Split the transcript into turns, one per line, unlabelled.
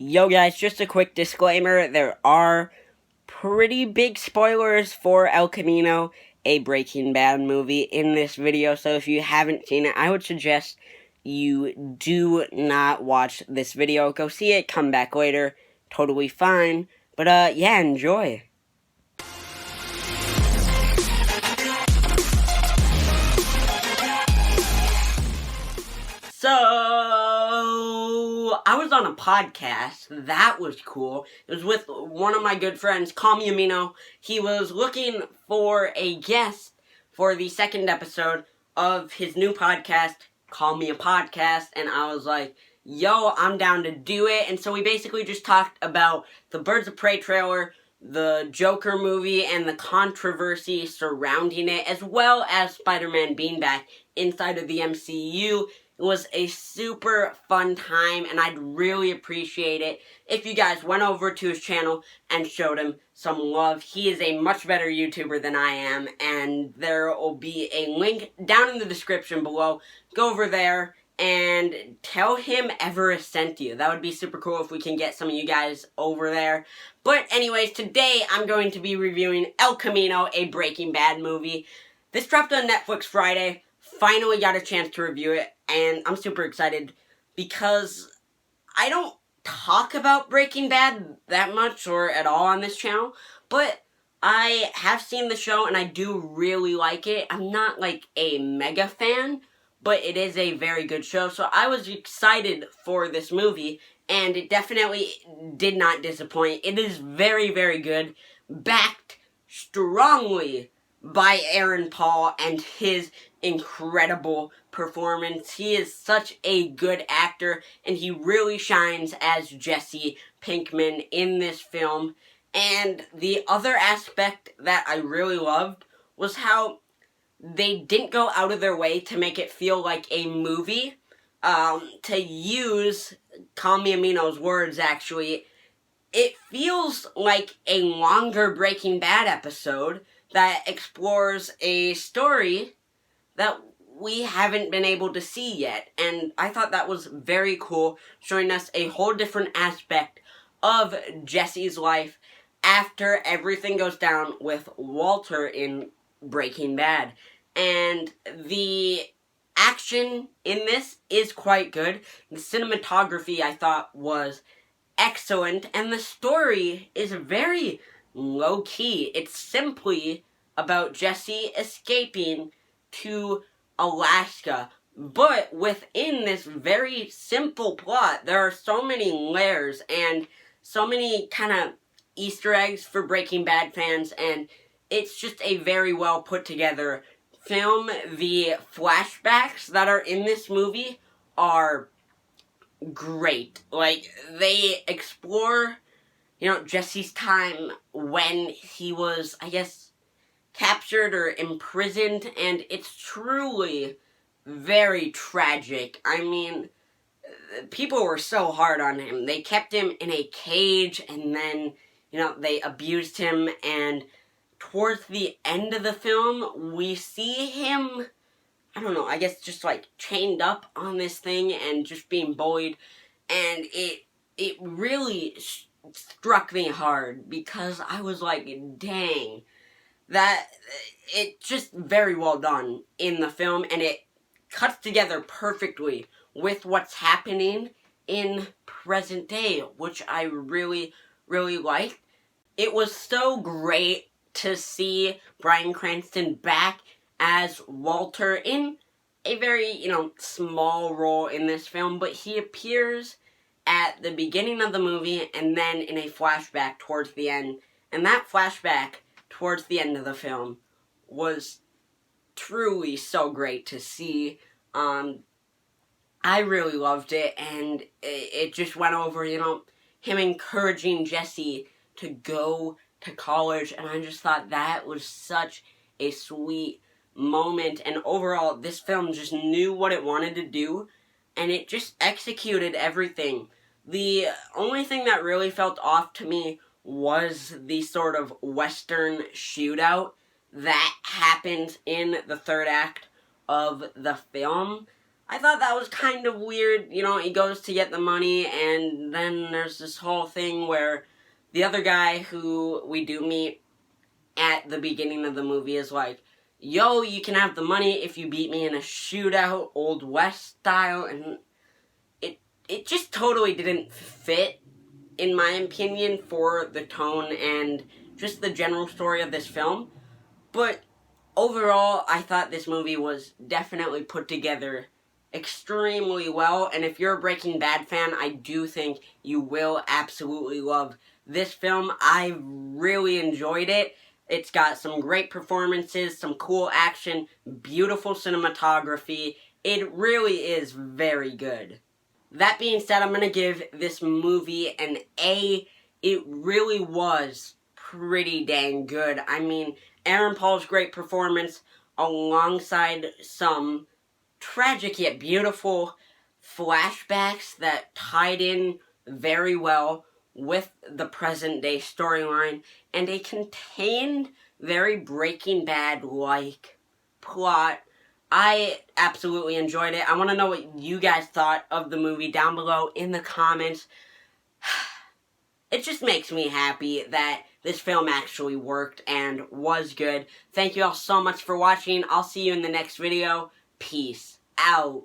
Yo guys, just a quick disclaimer, there are pretty big spoilers for El Camino, a Breaking Bad movie, in this video, so if you haven't seen it, I would suggest you do not watch this video. Go see it, come back later, totally fine, but yeah, enjoy. So, I was on a podcast. That was cool. It was with one of my good friends, Camino. He was looking for a guest for the second episode of his new podcast, Call Me a Podcast, and I was like, yo, I'm down to do it. And so we basically just talked about the Birds of Prey trailer, the Joker movie, and the controversy surrounding it, as well as Spider-Man being back inside of the MCU. It was a super fun time, and I'd really appreciate it if you guys went over to his channel and showed him some love. He is a much better YouTuber than I am, and there will be a link down in the description below. Go over there and tell him Everest sent you. That would be super cool if we can get some of you guys over there. But anyways, today I'm going to be reviewing El Camino, a Breaking Bad movie. This dropped on Netflix Friday. Finally got a chance to review it, and I'm super excited because I don't talk about Breaking Bad that much or at all on this channel, but I have seen the show and I do really like it. I'm not like a mega fan, but it is a very good show, so I was excited for this movie, and it definitely did not disappoint. It is very, very good, backed strongly by Aaron Paul and his incredible performance. He is such a good actor, and he really shines as Jesse Pinkman in this film. And the other aspect that I really loved was how they didn't go out of their way to make it feel like a movie. To use Camino's words, actually, it feels like a longer Breaking Bad episode that explores a story that we haven't been able to see yet. And I thought that was very cool, showing us a whole different aspect of Jesse's life after everything goes down with Walter in Breaking Bad. And the action in this is quite good. The cinematography, I thought, was excellent, and the story is very low-key. It's simply about Jesse escaping to Alaska. But within this very simple plot, there are so many layers and so many kind of Easter eggs for Breaking Bad fans, and it's just a very well put together film. The flashbacks that are in this movie are great. Like, they explore, Jesse's time when he was, I guess, captured or imprisoned, and it's truly very tragic. I mean, people were so hard on him. They kept him in a cage, and then, they abused him, and towards the end of the film, we see him, I don't know, I guess just like chained up on this thing and just being bullied, and it really struck me hard because I was like, dang, that it's just very well done in the film, and it cuts together perfectly with what's happening in present day, which I really, really liked. It was so great to see Bryan Cranston back as Walter in a very, small role in this film, but he appears at the beginning of the movie and then in a flashback towards the end, and that flashback towards the end of the film was truly so great to see. I really loved it, and it just went over, him encouraging Jesse to go to college, and I just thought that was such a sweet moment, and overall, this film just knew what it wanted to do, and it just executed everything. The only thing that really felt off to me was the sort of Western shootout that happens in the third act of the film. I thought that was kind of weird. You know, he goes to get the money, and then there's this whole thing where the other guy who we do meet at the beginning of the movie is like, yo, you can have the money if you beat me in a shootout, Old West style, and it just totally didn't fit, in my opinion, for the tone and just the general story of this film. But overall, I thought this movie was definitely put together extremely well, and if you're a Breaking Bad fan, I do think you will absolutely love this film. I really enjoyed it. It's got some great performances, some cool action, beautiful cinematography. It really is very good. That being said, I'm going to give this movie an A. It really was pretty dang good. I mean, Aaron Paul's great performance alongside some tragic yet beautiful flashbacks that tied in very well with the present day storyline, and a contained, very Breaking Bad-like plot. I absolutely enjoyed it. I want to know what you guys thought of the movie down below in the comments. It just makes me happy that this film actually worked and was good. Thank you all so much for watching. I'll see you in the next video. Peace out.